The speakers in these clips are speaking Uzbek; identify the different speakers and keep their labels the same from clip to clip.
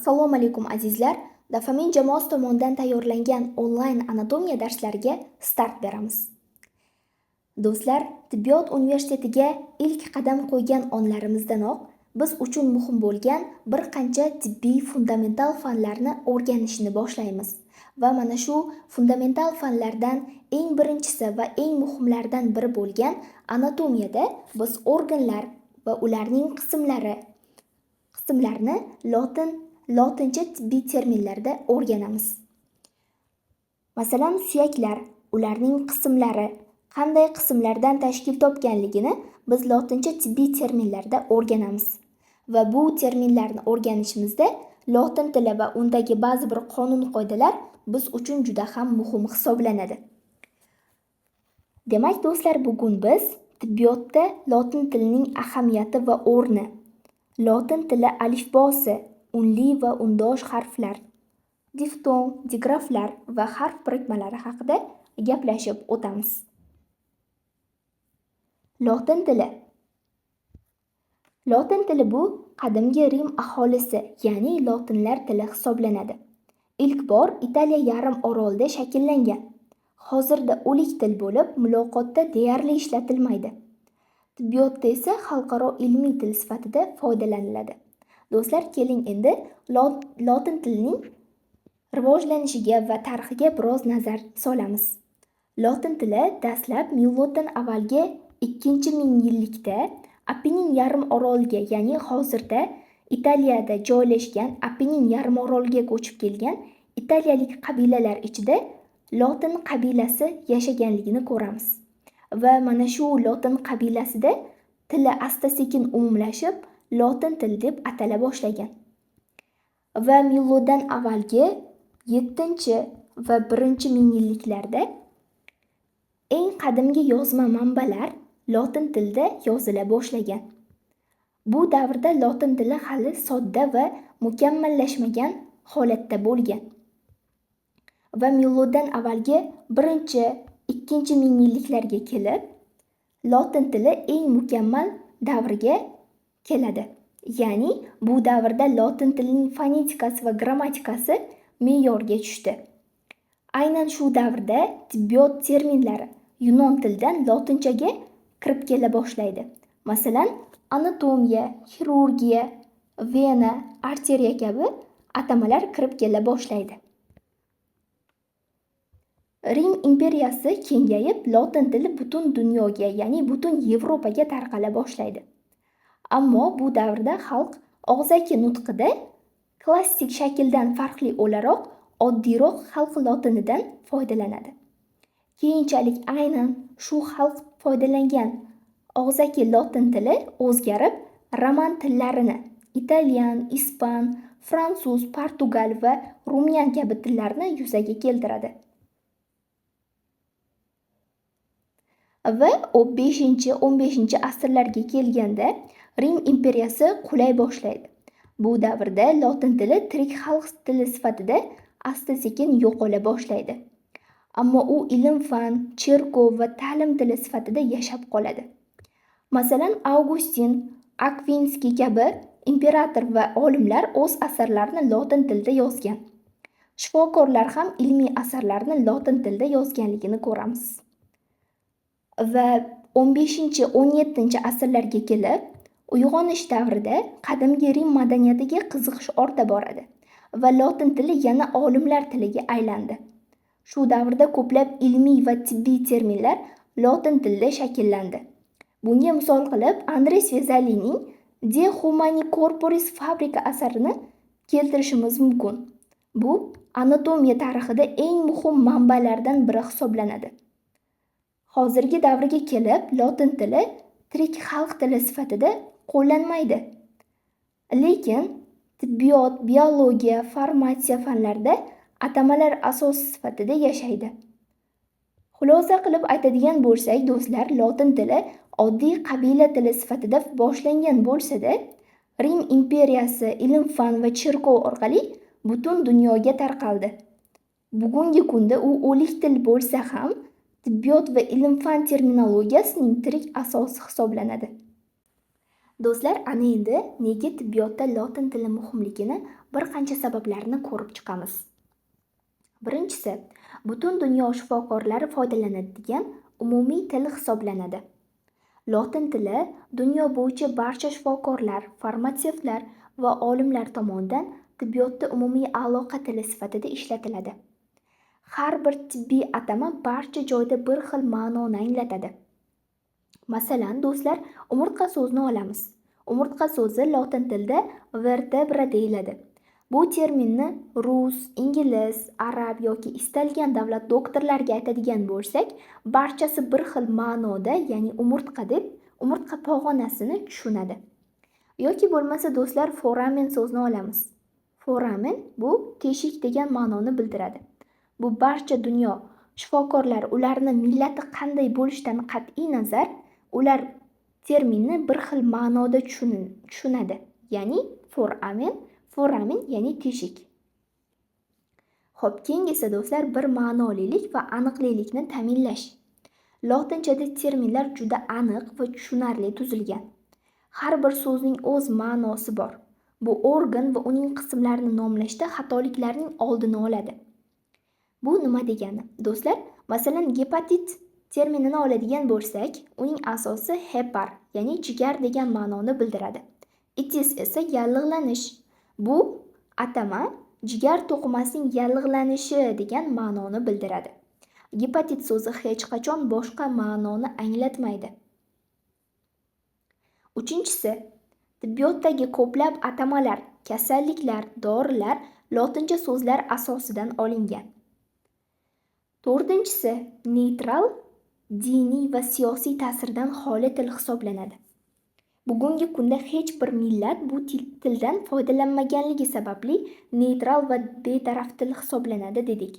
Speaker 1: Assalomu alaykum azizlar. Dofamin jamoasi tomonidan tayyorlangan onlayn anatomiya darslariga start beramiz. Do'stlar, tibbiyot universitetiga ilk qadam qo'ygan onlarimizdan biz uchun muhim bo'lgan bir qancha tibbiy fundamental fanlarni o'rganishni boshlaymiz. Va mana shu fundamental fanlardan eng birinchisi va eng muhimlaridan biri bo'lgan anatomiyada biz organlar va ularning qismlarini lotincha tibbiy terminlarda o'rganamiz. Masalan, suyaklar, ularning qismlari, qanday qismlardan tashkil topganligini biz lotincha tibbiy terminlarda o'rganamiz. Va bu terminlarni o'rganishimizda lotin tili va undagi ba'zi bir qonun-qoidalar biz uchun juda ham muhim hisoblanadi. Demak, do'stlar, bugun biz tibbiyotda lotin tilining ahamiyati va o'rni, lotin tili alifbosi, unli va undosh harflar, diftong, digraflar va harf birikmalari haqida gaplashib o'tamiz. Lotin tili. Lotin tili bu qadimgi Rim aholisi, ya'ni lotinlar tili hisoblanadi. İlk bor Italiya yarim orolida shakllangan. Hozirda o'lik til bo'lib, muloqotda deyarli ishlatilmaydi. Tibbiyotda esa xalqaro ilmiy til sifatida foydalaniladi. Do'stlar, keling endi lotin tilining rivojlanishiga va tarixiga biroz nazar solamiz. Lotin tili dastlab miloddan avvalgi 2-mingyillikda Apennin yarim oroliga, ya'ni hozirda Italiyada joylashgan Apennin yarim oroliga ko'chib kelgan italiyalik qabilalar ichida lotin qabilasi yashaganligini ko'ramiz. Va mana shu lotin qabilasida tili asta-sekin umumlashib, lotin tili deb atala boshlagan. Va miloddan avvalgi 7 va 1-mingyilliklarda eng qadimgi yozma manbalar lotin tilida yozila boshlagan. Bu davrda lotin tili hali sodda va mukammallashmagan holatda bo'lgan. Va miloddan avvalgi 1-2-mingyilliklarga kelib, lotin tili eng mukammal davriga keladi. Ya'ni bu davrda lotin tilining fonetikasi va grammatikasi me'yorga tushdi. Aynan shu davrda tibbiyot terminlari yunon tilidan lotinchaga kirib kela boshlaydi. Masalan, anatomiya, xirurgiya, vena, arteriya kabi atamalar kirib kela boshlaydi. Rim imperiyasi kengayib, lotin tili butun dunyoga, ya'ni butun Yevropaga tarqala boshlaydi. Ammo bu davrda xalq og'zaki nutqida klassik shakldan farqli o'laroq oddiyroq xalq lotinidan foydalanadi. Keyinchalik aynan shu xalq foydalangan og'zaki lotin tili o'zgarib, roman tillarini italyan, ispan, fransuz, portugal va rumyan kabi tillarni yuzaga keltiradi. Va 5-15 asrlarga kelganda Rim imperiyasi qulay boshlaydi. Bu davrda lotin tili tirik xalq tili sifatida asta-sekin yo'qola boshlaydi. Ammo u ilm-fan, cherkov va ta'lim tili sifatida yashab qoladi. Masalan, Augustin, Akvinskiy kabi imperator va olimlar o'z asarlarini lotin tilida yozgan. Shifokorlar ham ilmiy asarlarni lotin tilida yozganligini ko'ramiz. Va 15-17 asrlarga kelib, uyg'onish davrida qadimgi Rim madaniyatiga qiziqish orta boradi va lotin tili yana olimlar tiliga aylandi. Shu davrda ko'plab ilmiy va tibbiy terminlar lotin tilida shakllandi. Bunga misol qilib Andres Vesalining De Humani Corporis Fabrica asarini keltirishimiz mumkin. Bu anatomiya tarixida eng muhim manbalardan biri hisoblanadi. Hozirgi davriga kelib, lotin tili tirik xalq tili sifatida qo'llanmaydi. Lekin tibbiyot, biologiya, farmatsiya fanlarida atamalar asosi sifatida yashaydi. Xulosa qilib aytadigan bo'lsak, do'stlar, lotin tili oddiy qabila tili sifatida boshlangan bo'lsa-da, Rim imperiyasi ilm-fan va cherkov orqali butun dunyoga tarqaldi. Bugungi kunda u o'lik til bo'lsa ham, tibbiyot va ilm-fan terminologiyasining tirik asosi hisoblanadi. Do'stlar, ana endi nega tibbiyotda lotin tili muhimligini bir qancha sabablarni ko'rib chiqamiz. Birinchisi, butun dunyo shifokorlari foydalanadigan umumiy til hisoblanadi. Lotin tili dunyo bo'yicha barcha shifokorlar, farmatsevtlar va olimlar tomonidan tibbiyotda umumiy aloqa tili sifatida ishlatiladi. Har bir tibbiy atama barcha joyda bir xil ma'noni anglatadi. Masalan, do'stlar, umurtqa so'zini olamiz. Umurtqa so'zi lotin tilida vertebra deyiladi. Bu terminni rus, ingliz, arab yoki istalgan davlat doktorlariga aytadigan bo'lsak, barchasi bir xil ma'noda, ya'ni umurtqa deb umurtqa pog'onasini tushunadi. Yoki bo'lmasa do'stlar, foramen so'zini olamiz. Foramen bu teshik degan ma'noni bildiradi. Bu barcha dunyo shifokorlar ularni millati qanday bo'lishidan qat'iy nazar, ular terminni bir xil ma'noda tushunadi. Ya'ni foramen ya'ni teshik. Xo'p, keyingisi do'stlar, bir ma'nolilik va aniqlilikni ta'minlash. Lotinchada terminlar juda aniq va tushunarli tuzilgan. Har bir so'zning o'z ma'nosi bor. Bu organ va uning qismlarini nomlashda xatoliklarning oldini oladi. Bu nima degani? Do'stlar, masalan, gepatit terminini oladigan bo'lsak, uning asosi hepar, ya'ni jigar degan ma'noni bildiradi. Itis esa yallig'lanish. Bu atama jigar to'qimasining yallig'lanishi degan ma'noni bildiradi. Gepatit so'zi hech qachon boshqa ma'noni anglatmaydi. Uchinchisi, tibbiyotdagi ko'plab atamalar, kasalliklar, dorilar lotincha so'zlar asosidan olingan. To'rtinchisi, neytral, diniy va siyosiy ta'sirdan xoli til hisoblanadi. Bugungi kunda hech bir millat bu tildan foydalanmaganligi sababli neytral va betaraf til hisoblanadi dedik.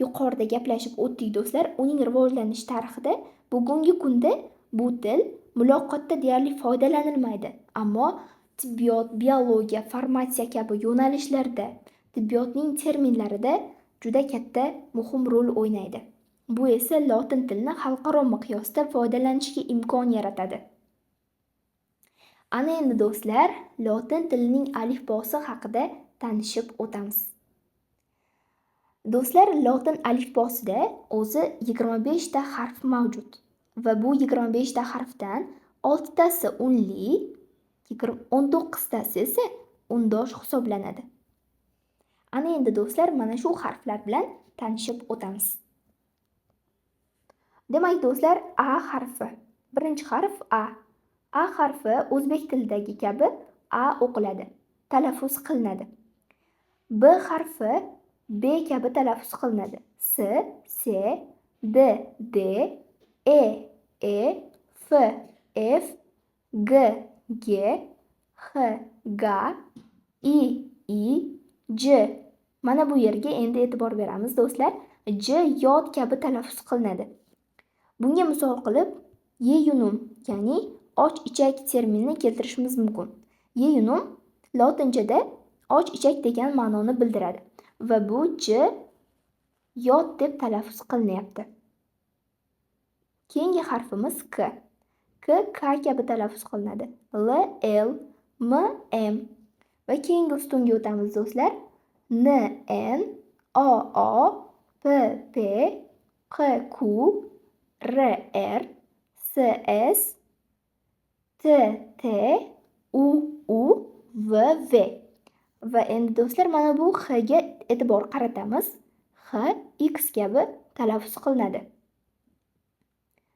Speaker 1: Yuqorida gaplashib o'tdik do'stlar, uning rivojlanish tarixida bugungi kunda bu til muloqotda deyarli foydalanilmaydi, ammo tibbiyot, biologiya, farmatsiya kabi yo'nalishlarda tibbiyotning terminlarida juda katta muhim rol o'ynaydi. Bu esa lotin tilini xalqaro miqyosda foydalanishga imkon yaratadi. Ana endi do'stlar, lotin tilining alifbosi haqida tanishib o'tamiz. Do'stlar, lotin alifbosida o'zi 25 ta harf mavjud va bu 25 ta harfdan 6 tasi unli, 19 tasi esa undosh hisoblanadi. Ana endi do'stlar, mana shu harflar bilan tanishib o'tamiz. Demak do'stlar, A harfi. Birinchi harf A. A harfi o'zbek tilidagi kabi A o'qiladi, talaffuz qilinadi. B harfi B kabi talaffuz qilinadi. S, D, E, F, G, H, I, J. Mana bu yerga endi e'tibor beramiz do'stlar. J yod kabi talaffuz qilinadi. Bunga misol qilib yeyunum, ya'ni och ichak terminini keltirishimiz mumkin. Yeyunum lotinchada och ichak degan ma'noni bildiradi va bu J yod deb talaffuz qilinyapti. Keyingi harfimiz K. K kabi talaffuz qilinadi. L, L, M, M. Va keyingi ustunga o'tamiz do'stlar. N, N, O, P, P, Q, Q, R, R, S, S, T, T, U, V, V. Va endi do'stlar, mana bu H ga e'tibor qaratamiz. H X kabi talaffuz qilinadi.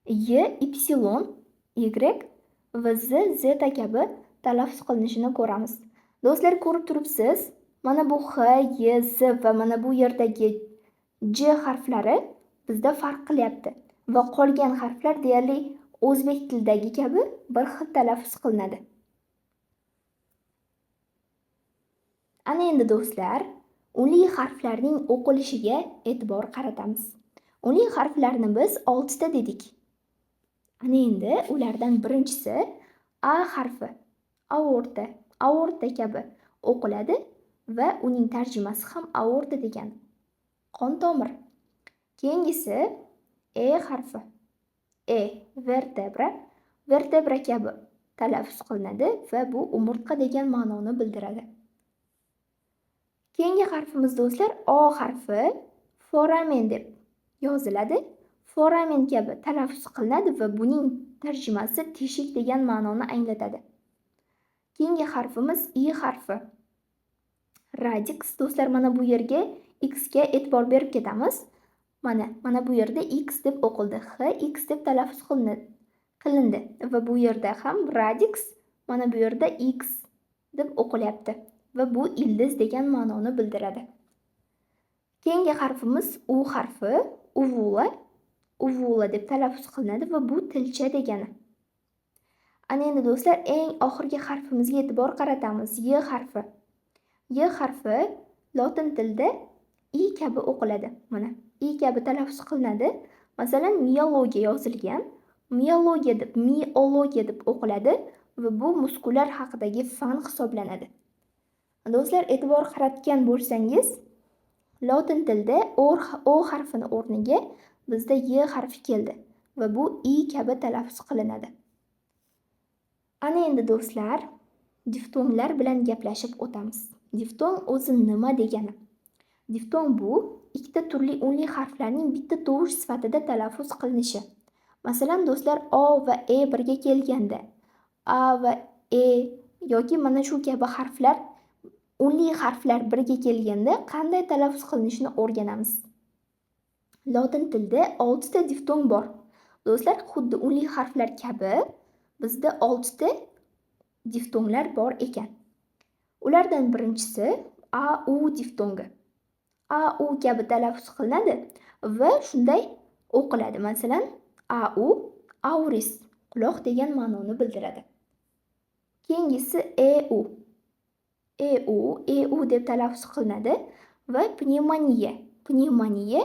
Speaker 1: Y, Y va Z kabi talaffuz qilinishini ko'ramiz. Do'stlar, ko'rib turibsiz, mana bu H, Y, Z va mana bu yerdagi J harflari bizda farq qilyapti va qolgan harflar deyarli o'zbek tilidagi kabi bir xil talaffuz qilinadi. Ana endi do'stlar, unli harflarning o'qilishiga e'tibor qaratamiz. Unli harflarni biz 6 ta dedik. Ana endi ulardan birinchisi A harfi, aorta kabi o'qiladi va uning tarjimasi ham aorta degani, qon tomir. Keyingisi E harfi, vertebra kabi talaffuz qilinadi va bu umurtqa degan ma'noni bildiradi. Keyingi harfimiz do'stlar O harfi foramen deb yoziladi. Foramen kabi talaffuz qilinadi va buning tarjimasi teshik degan ma'noni anglatadi. Keyingi harfimiz I harfi. Radix do'stlar, mana bu yerga x ga e'tibor berib ketamiz. Mana bu yerda x deb o'qildi, x deb talaffuz qilindi va bu yerda ham radix, mana bu yerda x deb o'qilyapti va bu ildiz degan ma'noni bildiradi. Keyingi harfimiz U harfi, uvula deb talaffuz qilinadi va bu tilcha degani. Ana endi do'stlar, eng oxirgi harfimizga e'tibor qaratamiz. Y harfi. Y harfi lotin tilida I kabi o'qiladi. Mana I kabi talaffuz qilinadi. Masalan, miyologiya yozilgan. Miologiya deb o'qiladi va bu muskullar haqidagi fan hisoblanadi. Do'stlar, e'tibor qaratgan bo'lsangiz, lotin tilida O harfini o'rniga bizda Y harfi keldi va bu I kabi talaffuz qilinadi. Ana endi do'stlar, diftonglar bilan gaplashib o'tamiz. Diftong o'zi nima degani? Diftong bu ikkita turli unli harflarning bitta tovush sifatida talaffuz qilinishi. Masalan do'stlar, O va E birga kelganda, A va E yoki mana shu kabi harflar, unli harflar birga kelganda qanday talaffuz qilinishini o'rganamiz. Lotin tilida 6 ta diftong bor. Do'stlar, xuddi unli harflar kabi bizda 6 ta diftonglar bor ekan. Ulardan birinchisi AU diftongi. AU kabi talaffuz qilinadi va shunday o'qiladi. Masalan, AU auris, quloq degan ma'noni bildiradi. Keyingisi EU deb talaffuz qilinadi va pnevmoniya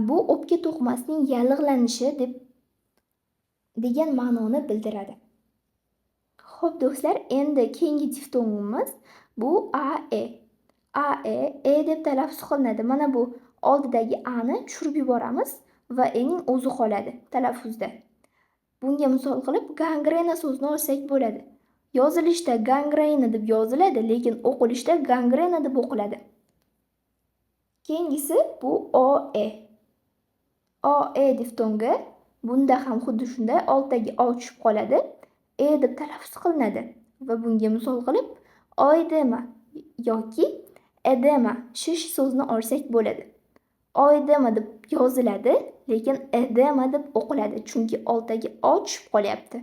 Speaker 1: bu o'pka to'qimasining yallig'lanishi degan ma'noni bildiradi. Xo'p do'stlar, endi keyingi diftongimiz bu AE deb talaffuz qilinadi. Mana bu oldidagi A ni tushirib yuboramiz va E ning o'zi qoladi talaffuzda. Bunga misol qilib gangrena so'zini olsak bo'ladi. Yozilishda gangrena deb yoziladi, lekin o'qilishda gangrena deb o'qiladi. Keyingisi bu OE diftongi. Bunda ham xuddi shunday oldidagi O tushib qoladi. E deb talaffuz qilinadi va bunga misol qilib oydema yoki edema shish so'zini olsak bo'ladi. Oydema deb yoziladi, lekin edema deb o'qiladi, chunki oldidagi O tushib qolyapti.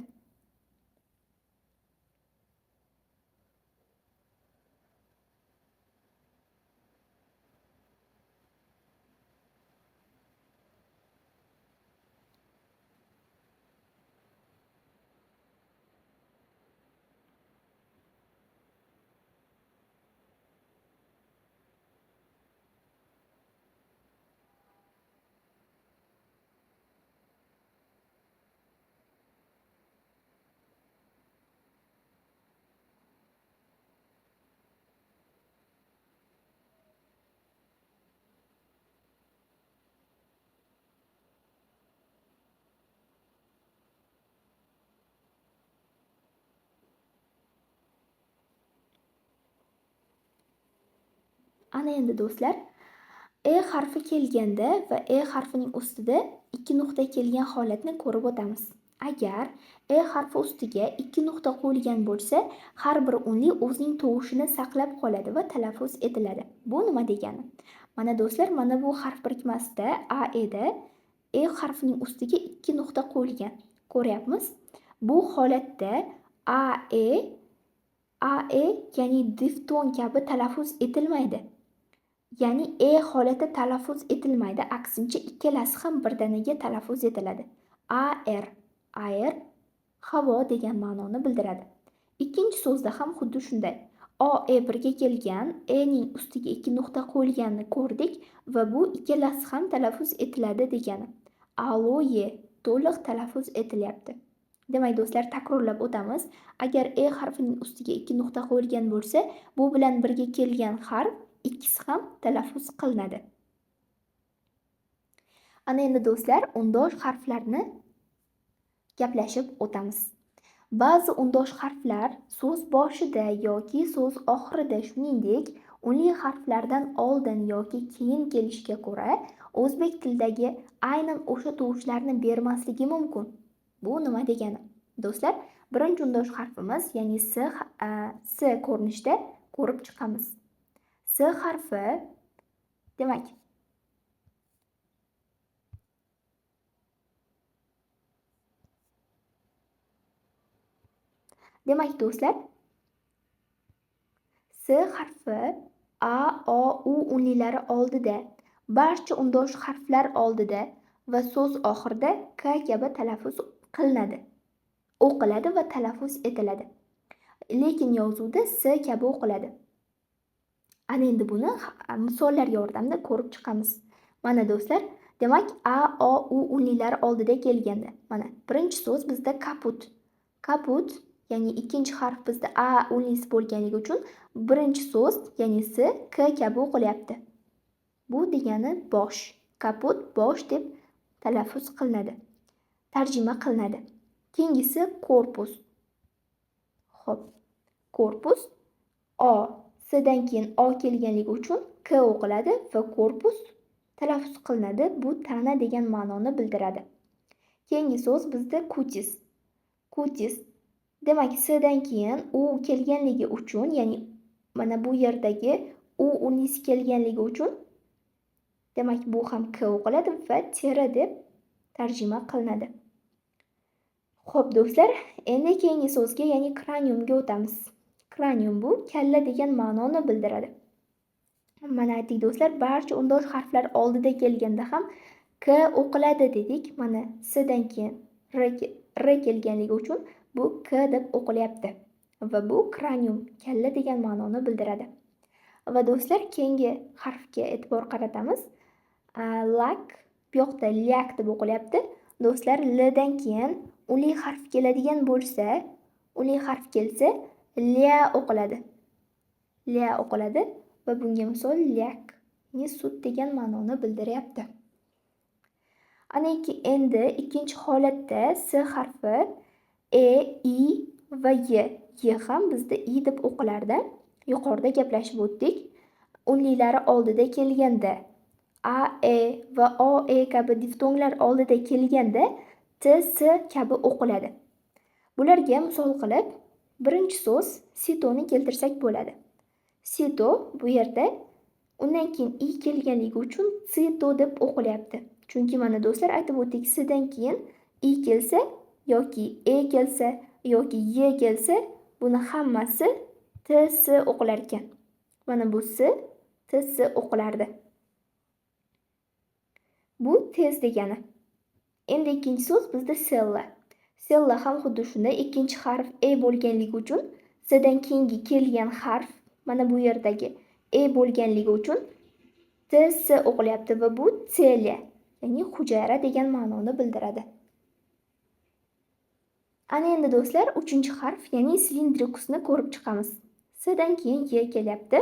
Speaker 1: Ana endi do'stlar, E harfi kelganda va E harfining ustida ikki nuqta kelgan holatni ko'rib o'tamiz. Agar E harfi ustiga ikki nuqta qo'yilgan bo'lsa, har bir unli o'zining tovushini saqlab qoladi va talaffuz etiladi. Bu nima degani? Mana do'stlar, mana bu harf birikmasida AEda E harfining ustiga ikki nuqta qo'yilgan. Ko'ryapmiz? Bu holatda AE ya'ni diftong kabi talaffuz etilmaydi. Ya'ni E holati talaffuz etilmaydi, aksincha ikkalasi ham birdaniga talaffuz etiladi. AR havo degan ma'noni bildiradi. Ikkinchi so'zda ham xuddi shunday. OE birga kelgan, E ning ustiga ikki nuqta qo'yilganini ko'rdik va bu ikkalasi ham talaffuz etiladi degani. Aloye to'liq talaffuz etilyapti. Demak do'stlar, takrorlab o'tamiz. Agar E harfining ustiga ikki nuqta qo'yilgan bo'lsa, bu bilan birga kelgan harf ikkisi ham talaffuz qilinadi. Ana endi do'stlar, undosh harflarni gaplashib o'tamiz. Ba'zi undosh harflar so'z boshida yoki so'z oxirida, shuningdek unli harflardan oldin yoki keyin kelishiga ko'ra o'zbek tilidagi aynan o'sha tovushlarni bermasligi mumkin. Bu nima degani? Do'stlar, birinchi undosh harfimiz, ya'ni S ko'rinishda ko'rib chiqamiz. S harfi, demak, do'stlar, S harfi A, O, U unlilari oldida, barcha undosh harflar oldida va so'z oxirida K kabi talaffuz qilinadi, o'qiladi va talaffuz etiladi. Lekin yozuvda S kabi o'qiladi. Ana endi buni misollar yordamida ko'rib chiqamiz. Mana do'stlar, demak A, O, U unlilari oldida kelganda, mana birinchi so'z bizda kaput. Kaput, ya'ni ikkinchi harf bizda A unlisi bo'lganligi uchun birinchi so'z, ya'ni S K kabi o'qilyapti. Bu degani bosh. Kaput bosh deb talaffuz qilinadi, tarjima qilinadi. Keyingisi korpus. Xo'p, korpus O, S'dan keyin O kelganligi uchun K o'qiladi va korpus talaffuz qilinadi. Bu tana degan ma'noni bildiradi. Keyingi so'z bizda kutis. Kutis, demak S'dan keyin U kelganligi uchun, ya'ni mana bu yerdagi U unlisi kelganligi uchun, demak bu ham K o'qiladi va teri deb tarjima qilinadi. Xo'p do'stlar, endi keyingi so'zga, ya'ni kraniumga o'tamiz. Kranium bu kalla degan ma'noni bildiradi. Mana aytdik do'stlar, barcha undosh harflar oldida kelganda ham K o'qiladi dedik. Mana S'dan keyin R kelganligi uchun bu K deb o'qilyapti va bu kranium, kalla degan ma'noni bildiradi. Va do'stlar, keyingi harfga e'tibor qaratamiz. Lak, bu yoqda lyak deb o'qilyapti. Do'stlar, L dan keyin unli harf keladigan bo'lsa, unli harf kelsa, lia o'qiladi. Lia o'qiladi va bunga misol lyak, ya'ni sut degan ma'noni bildiryapti. Ana endi ikkinchi holatda S harfi E, I va Y. Y ham bizda I deb o'qilardi. Yuqorida gaplashib o'tdik. Unlilari oldida kelganda, A, E va O, E kabi diftonglar oldida kelganda T, S kabi o'qiladi. Bularga misol qilib, birinchi so'z sitoni keltirsak bo'ladi. Sito bu yerda undan keyin I kelganligi uchun sito deb o'qilyapti. Chunki mana do'stlar, aytib o'tdik, S'dan keyin I kelsa yoki E kelsa yoki Y kelsa, buni hammasi T, S o'qilar ekan. Mana bu S, T, S o'qilardi. Bu tez degani. Endi ikkinchi so'z bizda sella. Sella ham xuddi shunday, ikkinchi harf E bo'lganligi uchun S'dan keyingi kelgan harf mana bu yerdagi E bo'lganligi uchun T, S o'qilyapti va bu selya, ya'ni hujayra degan ma'noni bildiradi. Ana endi do'stlar, uchinchi harf, ya'ni silindrikusni ko'rib chiqamiz. S'dan keyin Y kelyapti.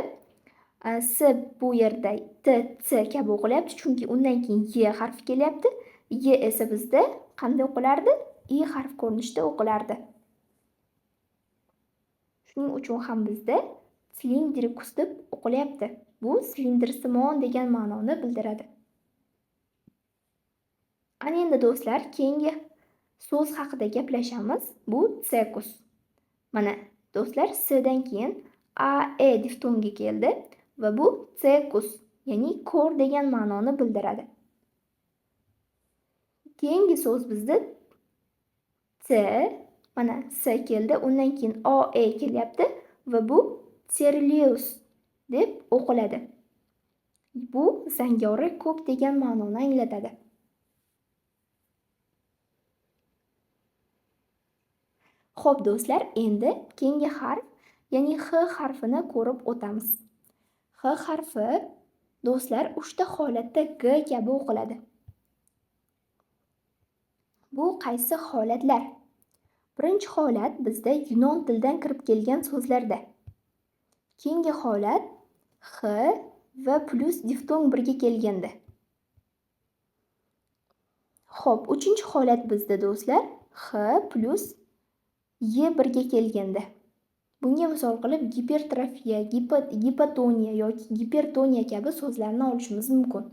Speaker 1: S bu yerda T, S kabi o'qilyapti, chunki undan keyin Y harfi kelyapti. Y esa bizda qanday o'qilardi? I harf ko'rinishda o'qilardi. Shuning uchun ham bizda silindrikus deb o'qilyapti. Bu silindrsimon degan ma'noni bildiradi. Ana endi do'stlar, keyingi so'z haqida gaplashamiz. Bu sekus. Mana do'stlar, S'dan keyin A, E diftongi keldi va bu sekus, ya'ni ko'r degan ma'noni bildiradi. Keyingi so'z bizda C, mana S keldi, undan keyin O, E kelyapti va bu Cerlius deb o'qiladi. Bu zangori ko'k degan ma'noni anglatadi. Xo'p do'stlar, endi keyingi harf, ya'ni H harfini ko'rib o'tamiz. H harfi do'stlar 3 ta holatda G kabi o'qiladi. Bu qaysi holatlar? Birinchi holat bizda yunon tilidan kirib kelgan so'zlarda. Keyingi holat H va plus diftong birga kelganda. Xo'p, uchinchi holat bizda do'stlar H plus Y birga kelganda. Bunga misol qilib gipertrofiya, gipotoniya yoki gipertoniya kabi so'zlarni olishimiz mumkin.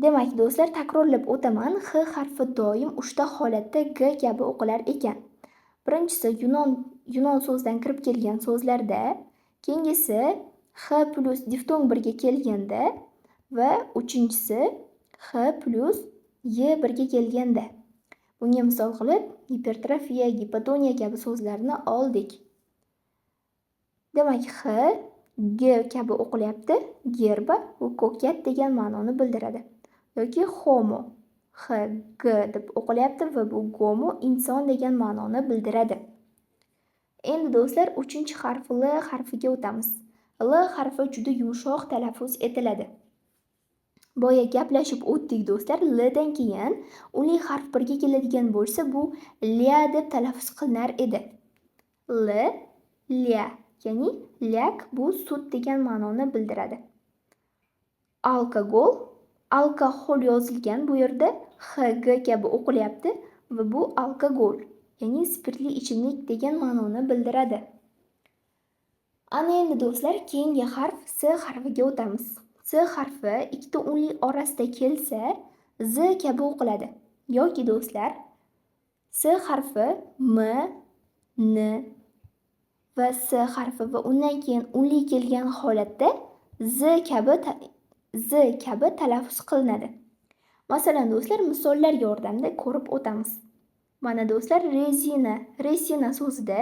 Speaker 1: Demak, do'stlar, takrorlab o'taman. X harfi doim 3 ta holatda G kabi o'qilar ekan. Birinchisi Yunon so'zidan kirib kelgan so'zlarda, keyingisi X plus diftong birga kelganda va uchinchisi X plus Y birga kelganda. Bunga misol qilib gipertrofiya, gipotoniya kabi so'zlarni oldik. Demak, X G kabi o'qilyapti. Gerba bu ko'kat degan ma'noni bildiradi. Yoki homo H G deb o'qilyapti va bu gomo inson degan ma'noni bildiradi. Endi do'stlar, 3-harf L harfiga o'tamiz. L harfi juda yumshoq talaffuz etiladi. Boya gaplashib o'tdik do'stlar, L dan keyin unli harf birga keladigan bo'lsa, bu lia deb talaffuz qilinar edi. L, lia, ya'ni lyak bu sut degan ma'noni bildiradi. Alkogol, alkohol yozilgan bu yerda H G kabi o'qilyapti va bu alkogol, ya'ni spirtli ichimlik degan ma'noni bildiradi. Ana endi do'stlar, keyingi harf S harfiga o'tamiz. S harfi ikkita unli orasida kelsa, Z kabi o'qiladi. Yoki do'stlar, S harfi M, N va S harfi va undan keyin unli kelgan holatda Z kabi talaffuz qilinadi. Masalan do'stlar, misollar yordamida ko'rib o'tamiz. Mana do'stlar, resina so'zida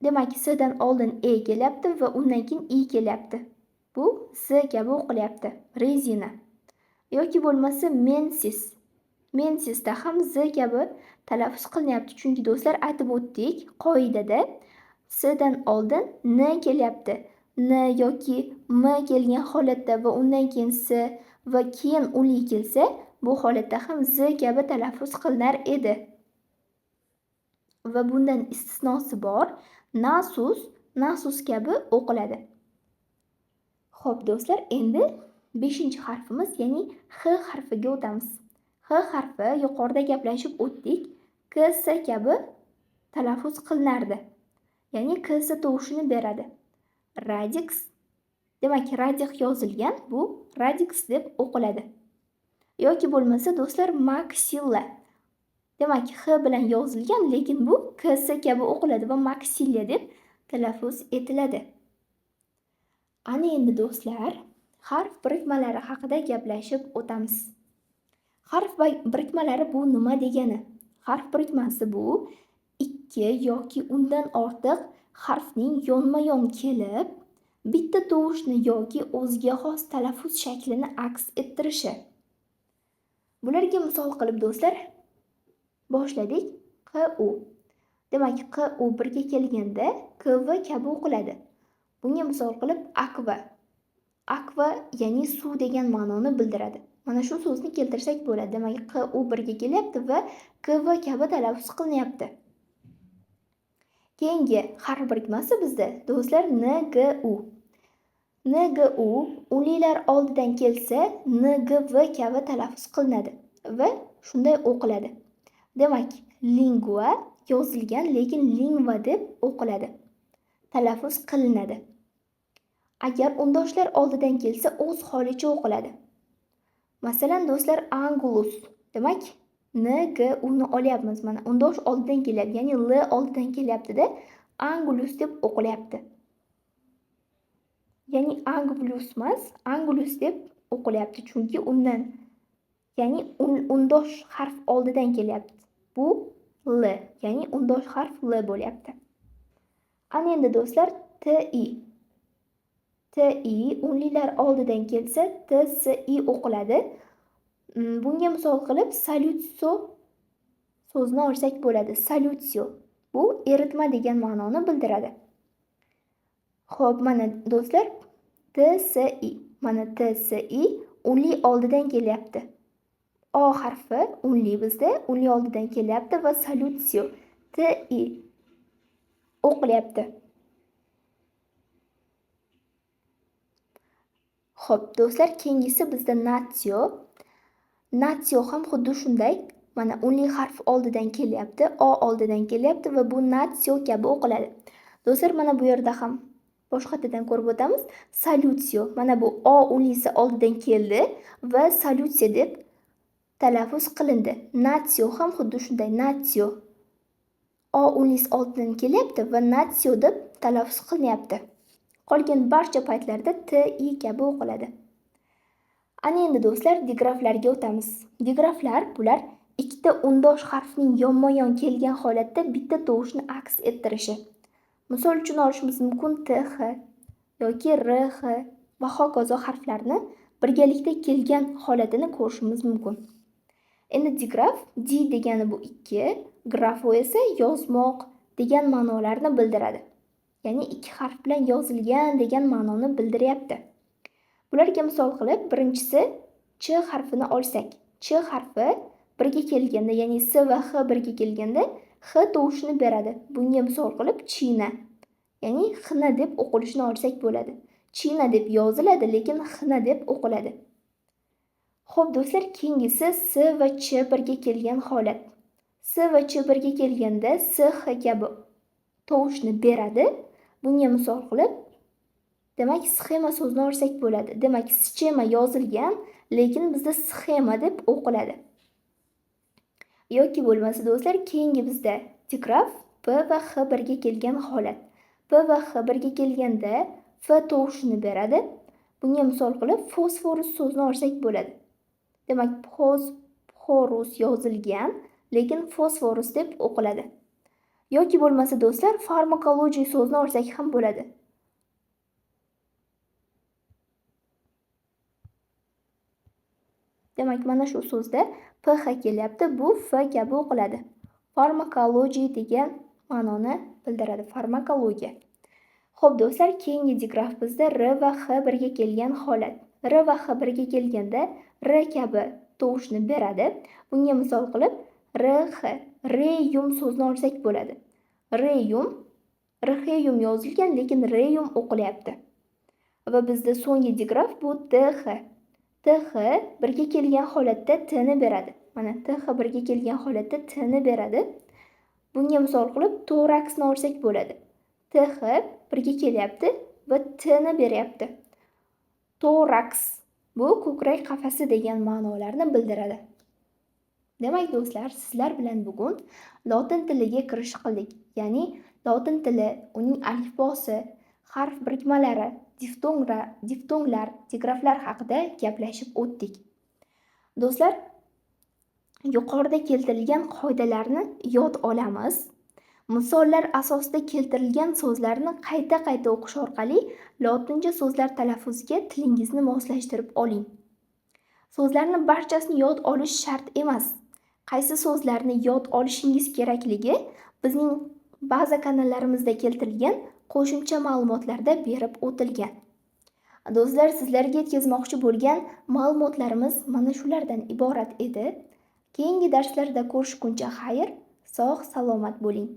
Speaker 1: demak, S dan oldin E kelyapti va undan keyin I kelyapti. Bu Z kabi o'qilyapti, rezina. Yoki bo'lmasa mensisda ham Z kabi talaffuz qilinyapti. Chunki do'stlar, aytib o'tdik, qoidada S dan oldin N kelyapti. N yoki M kelgan holatda va undan keyin S va keyin unli kelsa, bu holatda ham Z kabi talaffuz qilinar edi. Va bundan istisnosi bor. Nasus kabi o'qiladi. Xo'p do'stlar, endi 5-harfimiz, ya'ni H harfiga o'tamiz. H harfi yuqorida gaplashib o'tdik, KS kabi talaffuz qilinardi. Ya'ni KS tovushini beradi. Radix, demak, radix yozilgan, bu radix deb o'qiladi. Yoki bo'lmasa do'stlar, maxilla. Demak, H bilan yozilgan, lekin bu KS kabi o'qiladi va maxilla deb talaffuz etiladi. Ana endi do'stlar, harf birikmalari haqida gaplashib o'tamiz. Harf birikmalari bu nima degani? Harf birikmasi bu ikki yoki undan ortiq harfning yonma-yon kelib, bitta tovushni yoki o'ziga xos talaffuz shaklini aks ettirishi. Bularga misol qilib do'stlar, boshladik. QU. Demak, QU birga kelganda KV kabi o'qiladi. Bunga misol qilib akva. Akva ya'ni suv degan ma'noni bildiradi. Mana shu so'zni keltirsak bo'ladi. Demak, QU birga kelyapti va KV kabi talaffuz qilinyapti. Keyingi harf birikmasi bizda do'stlar NGU. NGU unlilar oldidan kelsa, NGV kabi talaffuz qilinadi va shunday o'qiladi. Demak, lingua yozilgan, lekin lingva deb o'qiladi. Talaffuz qilinadi. Agar undoshlar oldidan kelsa, o'z holicha o'qiladi. Masalan do'stlar, angulus. Demak, NGU ni olyapmiz. Mana undosh oldidan kelyapti, ya'ni L oldidan kelyapti-da, angulus deb o'qilyapti. Ya'ni angulus emas, angulus deb o'qilyapti, chunki undan, ya'ni undosh harf oldidan kelyapti. Bu L, ya'ni undosh harf L bo'lyapti. Ana endi do'stlar, TI. TI unlilar oldidan kelsa, TSI o'qiladi. Bunga misol qilib salutso so'zni olsak bo'ladi. Salutsio. Bu eritma degan ma'noni bildiradi. Xo'p, mana do'stlar, TSI. Mana TSI unli oldidan kelyapti. O harfi unli bizda, unli oldidan kelyapti va salutsio TI o'qilyapti. Xo'p, do'stlar, keyingisi bizda natio. Natio ham xuddi shunday mana unli harf oldidan kelyapti, o oldidan kelyapti va bu natsio kabi o'qiladi. Do'stlar, mana bu yerda ham boshqatadan ko'rib o'tamiz. Salyutsio. Mana bu o unlisi oldidan keldi va salyutsiya deb talaffuz qilindi. Natsio ham xuddi shunday, natsio. O unlisi oldidan kelyapti va natsio deb talaffuz qilinyapti. Qolgan barcha paytlarda t, i kabi o'qiladi. Ana endi do'stlar, digraflarga o'tamiz. Digraflar bular ikkita undosh harfning yonma-yon kelgan holatda bitta tovushni aks ettirishi. Misol uchun olishimiz mumkin th yoki rh va hokazo harflarni birgalikda kelgan holatini ko'rishimiz mumkin. Endi digraf di degani bu ikki, grafo esa yozmoq degan ma'nolarni bildiradi. Ya'ni ikki harf bilan yozilgan degan ma'noni bildiryapti. Bularga misol qilib, birinchisi ch harfini olsak. Ch harfi birga kelganda, ya'ni s va h birga kelganda h tovushini beradi. Bunga misol qilib china, ya'ni xina deb o'qilishini olsak bo'ladi. China deb yoziladi, lekin xina deb o'qiladi. Xo'p do'stlar, keyingisi s va ch birga kelgan holat. S va ch birga kelganda s, h kabi tovushni beradi. Bunga misol qilib, demak, sxema so'zini olsak bo'ladi. Demak, schema yozilgan, lekin bizda sxema deb o'qiladi. Yoki bo'lmasa do'stlar, keyingi bizda digraf p va h birga kelgan holat. P va h birga kelganda f tovushini beradi. Bunga misol qilib fosforus so'zini olsak bo'ladi. Demak, fosforus yozilgan, lekin fosforus deb o'qiladi. Yoki bo'lmasa do'stlar, farmakologiya so'zini olsak ham bo'ladi. Demak, mana shu so'zda ph kelyapti, bu f kabi o'qiladi. Farmakologiya degan ma'noni bildiradi, farmakologiya. Xo'p do'stlar, keyingi digraf bizda r va h birga kelgan holat. R va h birga kelganda r kabi tovushni beradi. Bunga misol qilib rh, reyum so'zini olsak bo'ladi. Reyum, rheyum yozilgan, lekin reyum o'qilyapti. Va bizda so'nggi digraf bu th. Th birga kelgan holatda t ni beradi. Mana th birga kelgan holatda t ni beradi. Bunga misol qilib toraksni olsak bo'ladi. Th birga kelyapti va t ni beryapti. Toraks bu ko'krak qafasi degan ma'nolarni bildiradi. Demak do'stlar, sizlar bilan bugun lotin tiliga kirish qildik. Ya'ni lotin tili, uning alifbosi, harf birikmalari, diftonglar, digraflar haqida gaplashib o'tdik. Do'stlar, yuqorida keltirilgan qoidalarni yod olamiz. Misollar asosida keltirilgan so'zlarni qayta o'qish orqali lotincha so'zlar talaffuziga tilingizni moslashtirib oling. So'zlarni barchasini yod olish shart emas. Qaysi so'zlarni yod olishingiz kerakligi bizning baza kanallarimizda keltirilgan qo'shimcha ma'lumotlarda berib o'tilgan. Do'stlar, sizlarga yetkazmoqchi bo'lgan ma'lumotlarimiz mana shulardan iborat edi. Keyingi darslarda ko'rishguncha xayr, sog' salomat bo'ling.